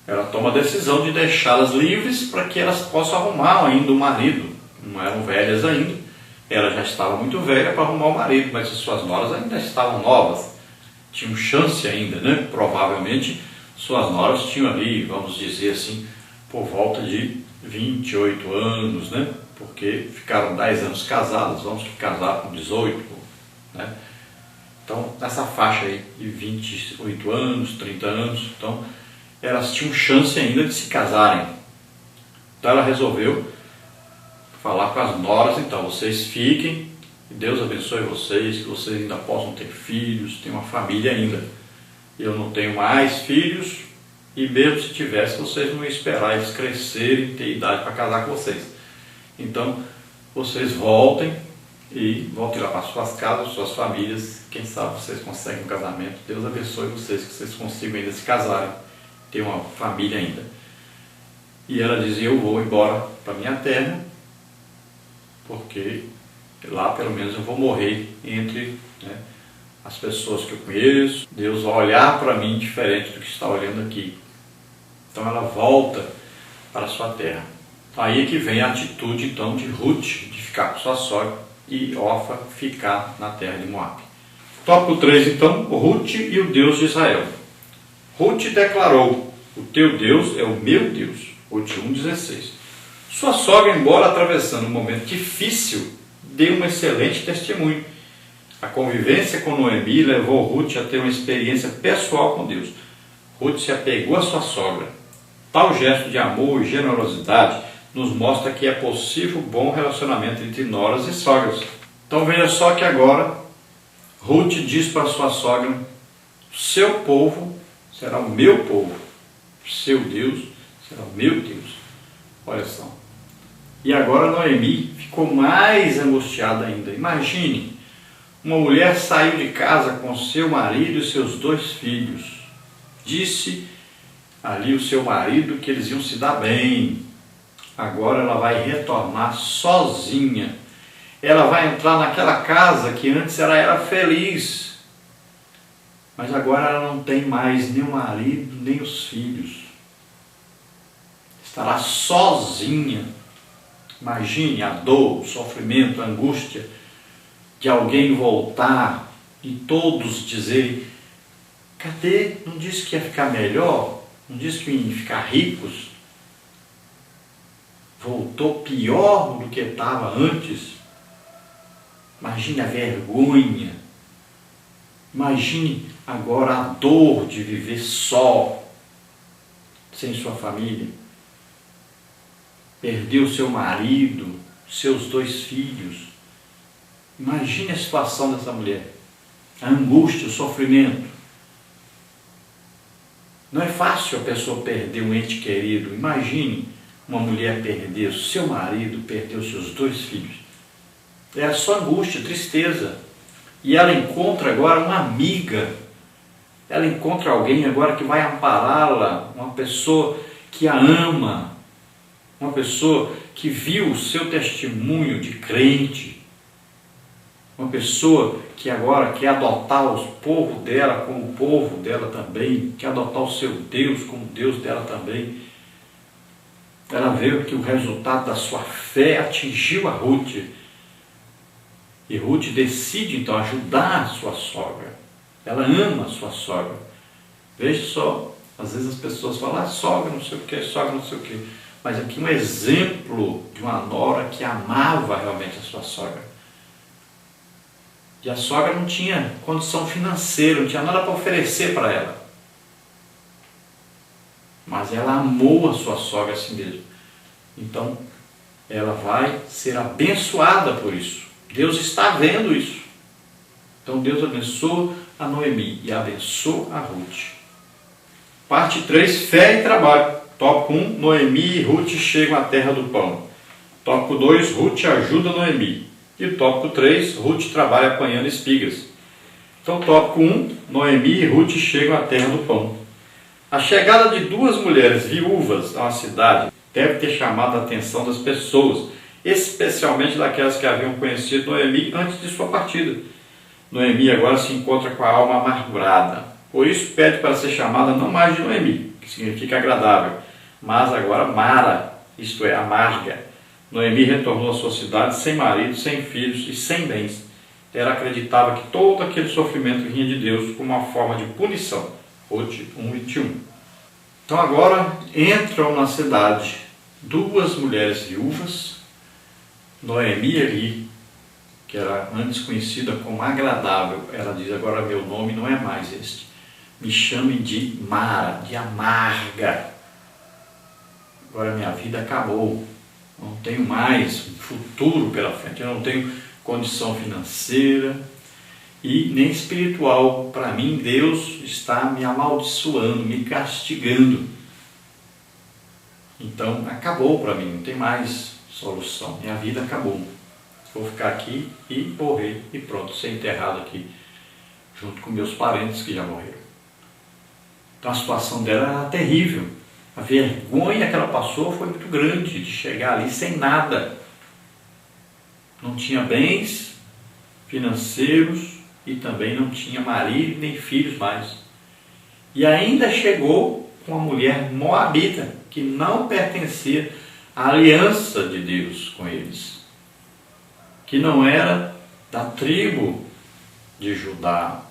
ela toma a decisão de deixá-las livres para que elas possam arrumar ainda o marido. Não eram velhas ainda, ela já estava muito velha para arrumar o marido, mas as suas noras ainda estavam novas, tinham chance ainda, né? Provavelmente suas noras tinham ali, vamos dizer assim, por volta de 28 anos, né? Porque ficaram 10 anos casadas, vamos que casaram com 18, né? Então, nessa faixa aí de 28 anos, 30 anos, então elas tinham chance ainda de se casarem. Então ela resolveu falar com as noras, então, vocês fiquem, que Deus abençoe vocês, que vocês ainda possam ter filhos, ter uma família ainda. Eu não tenho mais filhos, e mesmo se tivesse, vocês não iam esperar eles crescerem, ter idade para casar com vocês. Então, vocês voltem lá para suas casas, suas famílias, quem sabe vocês conseguem um casamento. Deus abençoe vocês, que vocês consigam ainda se casarem, ter uma família ainda. E ela dizia, eu vou embora para minha terra, porque lá pelo menos eu vou morrer entre, né, as pessoas que eu conheço. Deus vai olhar para mim diferente do que está olhando aqui. Então ela volta para a sua terra. Aí é que vem a atitude então de Ruth, de ficar com sua sogra, e Orfa ficar na terra de Moabe. Tópico 3 então, Ruth e o Deus de Israel. Ruth declarou, o teu Deus é o meu Deus. Ruth 1,16. Sua sogra, embora atravessando um momento difícil, deu um excelente testemunho. A convivência com Noemi levou Ruth a ter uma experiência pessoal com Deus. Ruth se apegou à sua sogra. Tal gesto de amor e generosidade nos mostra que é possível um bom relacionamento entre noras e sogras. Então veja só que agora Ruth diz para sua sogra, seu povo será o meu povo, seu Deus será o meu Deus. Olha só. E agora Noemi ficou mais angustiada ainda. Imagine, uma mulher saiu de casa com seu marido e seus 2 filhos. Disse ali o seu marido que eles iam se dar bem. Agora ela vai retornar sozinha. Ela vai entrar naquela casa que antes ela era feliz. Mas agora ela não tem mais nem o marido, nem os filhos. Estará sozinha. Imagine a dor, o sofrimento, a angústia de alguém voltar e todos dizerem, cadê? Não disse que ia ficar melhor? Não disse que ia ficar ricos? Voltou pior do que estava antes. Imagine a vergonha. Imagine agora a dor de viver só, sem sua família. Perdeu seu marido, seus 2 filhos. Imagine a situação dessa mulher. A angústia, o sofrimento. Não é fácil a pessoa perder um ente querido. Imagine uma mulher perder o seu marido, perder os seus 2 filhos. É só angústia, tristeza. E ela encontra agora uma amiga. Ela encontra alguém agora que vai ampará-la, uma pessoa que a ama, uma pessoa que viu o seu testemunho de crente, uma pessoa que agora quer adotar o povo dela como o povo dela também, quer adotar o seu Deus como o Deus dela também. Ela vê que o resultado da sua fé atingiu a Ruth. E Ruth decide então ajudar a sua sogra. Ela ama a sua sogra. Veja só, às vezes as pessoas falam, sogra não sei o que, sogra não sei o que. Mas aqui um exemplo de uma nora que amava realmente a sua sogra. E a sogra não tinha condição financeira, não tinha nada para oferecer para ela. Mas ela amou a sua sogra assim mesmo. Então, ela vai ser abençoada por isso. Deus está vendo isso. Então, Deus abençoa a Noemi e abençoa a Ruth. Parte 3, fé e trabalho. Tópico 1, Noemi e Ruth chegam à terra do pão. Tópico 2, Ruth ajuda Noemi. E tópico 3, Ruth trabalha apanhando espigas. Então, tópico 1, Noemi e Ruth chegam à terra do pão. A chegada de 2 mulheres viúvas a uma cidade deve ter chamado a atenção das pessoas, especialmente daquelas que haviam conhecido Noemi antes de sua partida. Noemi agora se encontra com a alma amargurada. Por isso pede para ser chamada não mais de Noemi, que significa agradável, mas agora Mara, isto é, amarga. Noemi retornou à sua cidade sem marido, sem filhos e sem bens. Ela acreditava que todo aquele sofrimento vinha de Deus como uma forma de punição. Ruth 1:21. Então agora entram na cidade duas mulheres viúvas, Noemi ali, que era antes conhecida como agradável, ela diz: agora meu nome não é mais este, me chamem de Mara, de amarga. Agora minha vida acabou, não tenho mais um futuro pela frente, eu não tenho condição financeira e nem espiritual. Para mim, Deus está me amaldiçoando, me castigando. Então acabou para mim, não tem mais solução, minha vida acabou. Vou ficar aqui e morrer e pronto, ser enterrado aqui junto com meus parentes que já morreram. Então a situação dela era terrível. A vergonha que ela passou foi muito grande de chegar ali sem nada. Não tinha bens financeiros e também não tinha marido nem filhos mais. E ainda chegou com uma mulher moabita que não pertencia à aliança de Deus com eles, que não era da tribo de Judá,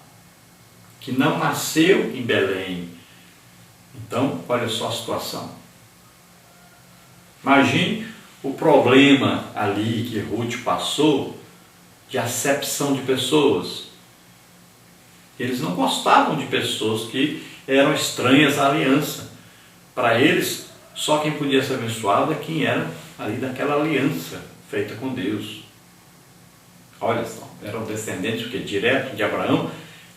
que não nasceu em Belém. Então, olha só a situação. Imagine o problema ali que Ruth passou de acepção de pessoas. Eles não gostavam de pessoas que eram estranhas à aliança. Para eles, só quem podia ser abençoado é quem era ali daquela aliança feita com Deus. Olha só, eram descendentes porque direto de Abraão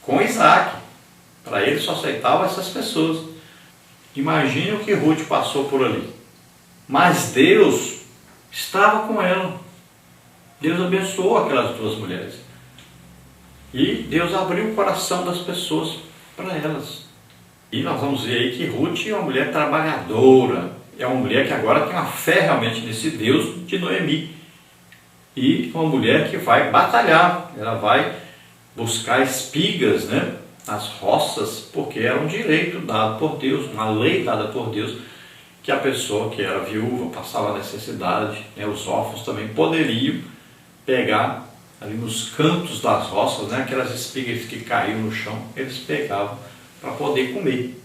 com Isaac. Para eles só aceitavam essas pessoas. Imagine o que Ruth passou por ali. Mas Deus estava com ela. Deus abençoou aquelas duas mulheres. E Deus abriu o coração das pessoas para elas. E nós vamos ver aí que Ruth é uma mulher trabalhadora. É uma mulher que agora tem uma fé realmente nesse Deus de Noemi. E uma mulher que vai batalhar. Ela vai buscar espigas, né, nas roças, porque era um direito dado por Deus, uma lei dada por Deus, que a pessoa que era viúva, passava necessidade, né, os órfãos também poderiam pegar ali nos cantos das roças, né, aquelas espigas que caíam no chão, eles pegavam para poder comer.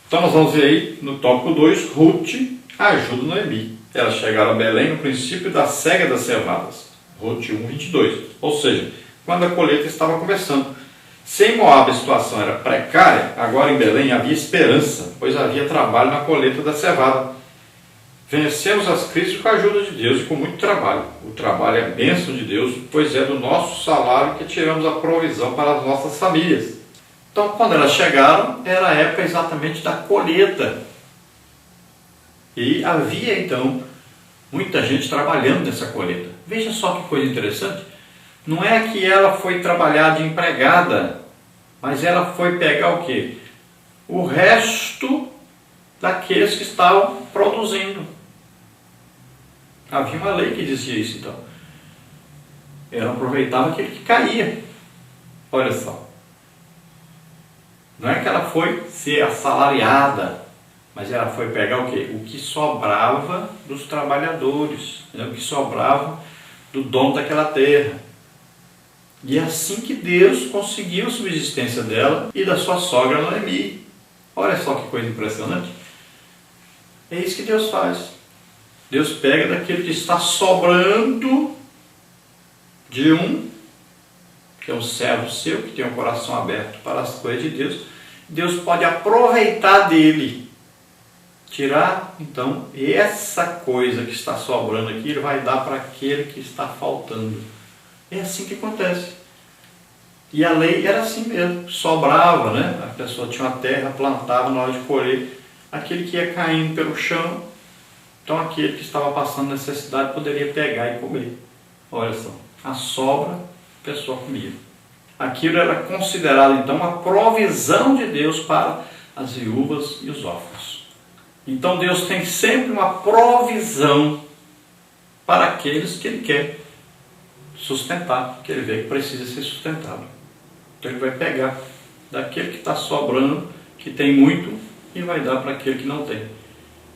Então nós vamos ver aí no tópico 2, Ruth ajuda Noemi. Elas chegaram a Belém no princípio da cega das cevadas, Ruth 1:22, ou seja, quando a colheita estava começando. Se em Moabe a situação era precária, agora em Belém havia esperança, pois havia trabalho na colheita da cevada. Vencemos as crises com a ajuda de Deus e com muito trabalho. O trabalho é bênção de Deus, pois é do nosso salário que tiramos a provisão para as nossas famílias. Então, quando elas chegaram, era a época exatamente da colheita. E havia, então, muita gente trabalhando nessa colheita. Veja só que coisa interessante. Não é que ela foi trabalhar de empregada, mas ela foi pegar o quê? O resto daqueles que estavam produzindo. Havia uma lei que dizia isso, então. Ela aproveitava aquele que caía. Olha só. Não é que ela foi ser assalariada, mas ela foi pegar o quê? O que sobrava dos trabalhadores, né? O que sobrava do dono daquela terra. E é assim que Deus conseguiu a subsistência dela e da sua sogra Noemi. Olha só que coisa impressionante. É isso que Deus faz. Deus pega daquilo que está sobrando de um, que é um servo seu, que tem um coração aberto para as coisas de Deus. Deus pode aproveitar dele, tirar, então, essa coisa que está sobrando aqui, ele vai dar para aquele que está faltando. É assim que acontece. E a lei era assim mesmo, sobrava, né? A pessoa tinha uma terra, plantava na hora de colher, aquele que ia caindo pelo chão, então aquele que estava passando necessidade poderia pegar e comer. Olha só, a sobra, a pessoa comia. Aquilo era considerado então uma provisão de Deus para as viúvas e os órfãos. Então Deus tem sempre uma provisão para aqueles que Ele quer sustentar, que Ele vê que precisa ser sustentado. Então Ele vai pegar daquele que está sobrando, que tem muito, e vai dar para aquele que não tem.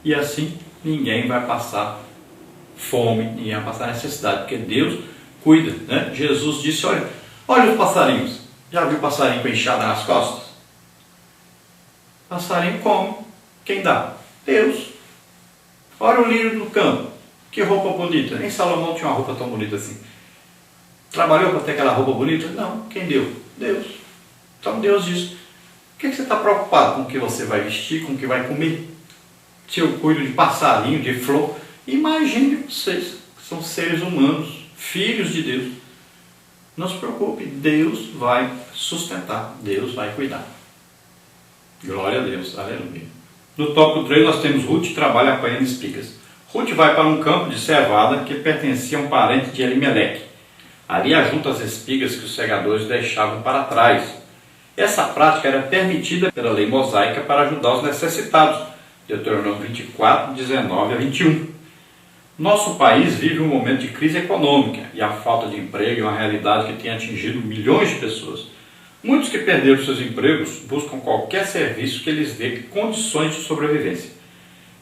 E assim ninguém vai passar fome, ninguém vai passar necessidade, porque Deus cuida, né? Jesus disse, olha os passarinhos. Já viu passarinho com enxada nas costas? Passarinho come. Quem dá? Deus. Olha o lírio do campo. Que roupa bonita. Nem Salomão tinha uma roupa tão bonita assim. Trabalhou para ter aquela roupa bonita? Não. Quem deu? Deus. Então Deus diz, por que você está preocupado com o que você vai vestir, com o que vai comer? Se eu cuido de passarinho, de flor, imagine vocês, que são seres humanos, filhos de Deus. Não se preocupe, Deus vai sustentar, Deus vai cuidar. Glória a Deus, aleluia. No tópico 3 nós temos Ruth trabalha apanhando espigas. Ruth vai para um campo de cevada que pertencia a um parente de Elimeleque. Ali ajunta as espigas que os segadores deixavam para trás. Essa prática era permitida pela lei mosaica para ajudar os necessitados. Deuteronômio 24, 19 a 21. Nosso país vive um momento de crise econômica e a falta de emprego é uma realidade que tem atingido milhões de pessoas. Muitos que perderam seus empregos buscam qualquer serviço que lhes dê condições de sobrevivência.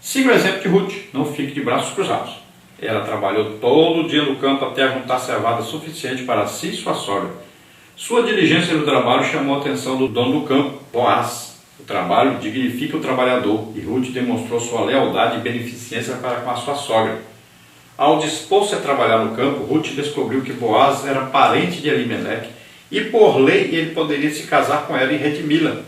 Siga o exemplo de Ruth, não fique de braços cruzados. Ela trabalhou todo o dia no campo até juntar cevada suficiente para si e sua sogra. Sua diligência no trabalho chamou a atenção do dono do campo, Boaz. O trabalho dignifica o trabalhador e Ruth demonstrou sua lealdade e beneficência para com a sua sogra. Ao dispor-se a trabalhar no campo, Ruth descobriu que Boaz era parente de Elimeleque e por lei ele poderia se casar com ela e redimi-la.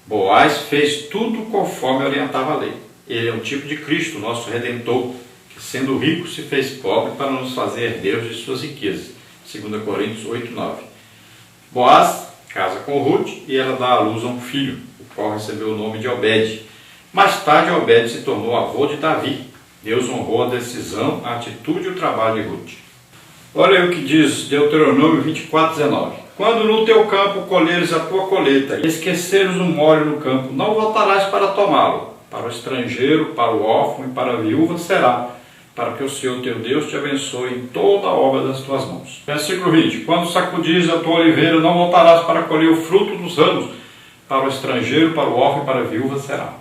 Boaz fez tudo conforme orientava a lei. Ele é um tipo de Cristo, nosso Redentor, que sendo rico se fez pobre para nos fazer herdeiros de suas riquezas. 2 Coríntios 8, 9. Boaz casa com Ruth e ela dá à luz a um filho, o qual recebeu o nome de Obed. Mais tarde, Obed se tornou avô de Davi. Deus honrou a decisão, a atitude e o trabalho de Ruth. Olha aí o que diz Deuteronômio 24, 19. Quando no teu campo colheres a tua colheita e esqueceres o molho no campo, não voltarás para tomá-lo. Para o estrangeiro, para o órfão e para a viúva será, para que o Senhor teu Deus te abençoe em toda a obra das tuas mãos. Versículo 20. Quando sacudires a tua oliveira, não voltarás para colher o fruto dos ramos. Para o estrangeiro, para o órfão e para a viúva será.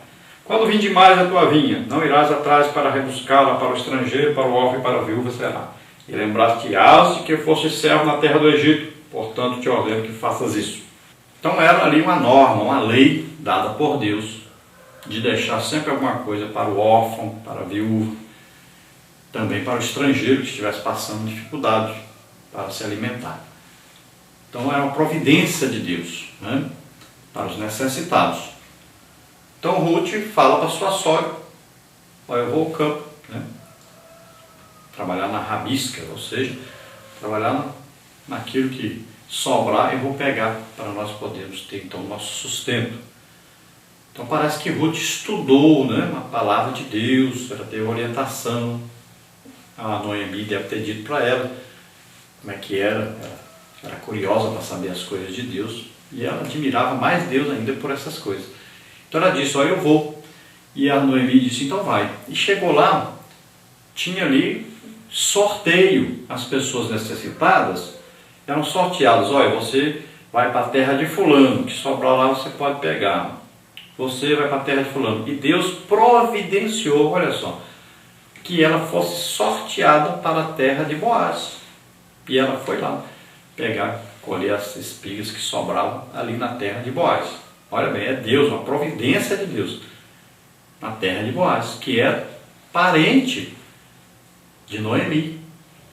Quando vindimares a tua vinha, não irás atrás para rebuscá-la. Para o estrangeiro, para o órfão e para a viúva será. E lembrar-te-ás de que foste servo na terra do Egito. Portanto, te ordeno que faças isso. Então era ali uma norma, uma lei dada por Deus, de deixar sempre alguma coisa para o órfão, para a viúva, também para o estrangeiro que estivesse passando dificuldade para se alimentar. Então era uma providência de Deus, né, para os necessitados. Então Ruth fala para sua sogra, olha, eu vou ao campo, né, trabalhar na rabisca, ou seja, trabalhar naquilo que sobrar eu vou pegar para nós podermos ter então o nosso sustento. Então parece que Ruth estudou, né, a palavra de Deus, ela teve orientação. A Noemi deve ter dito para ela como é que era, ela era curiosa para saber as coisas de Deus e ela admirava mais Deus ainda por essas coisas. Então ela disse, olha, eu vou. E a Noemi disse, então vai. E chegou lá, tinha ali sorteio, as pessoas necessitadas eram sorteadas, olha, você vai para a terra de fulano, que sobrar lá você pode pegar. Você vai para a terra de fulano. E Deus providenciou, olha só, que ela fosse sorteada para a terra de Boaz. E ela foi lá pegar, colher as espigas que sobravam ali na terra de Boaz. Olha bem, é Deus, uma providência de Deus. Na terra de Boaz, que é parente de Noemi.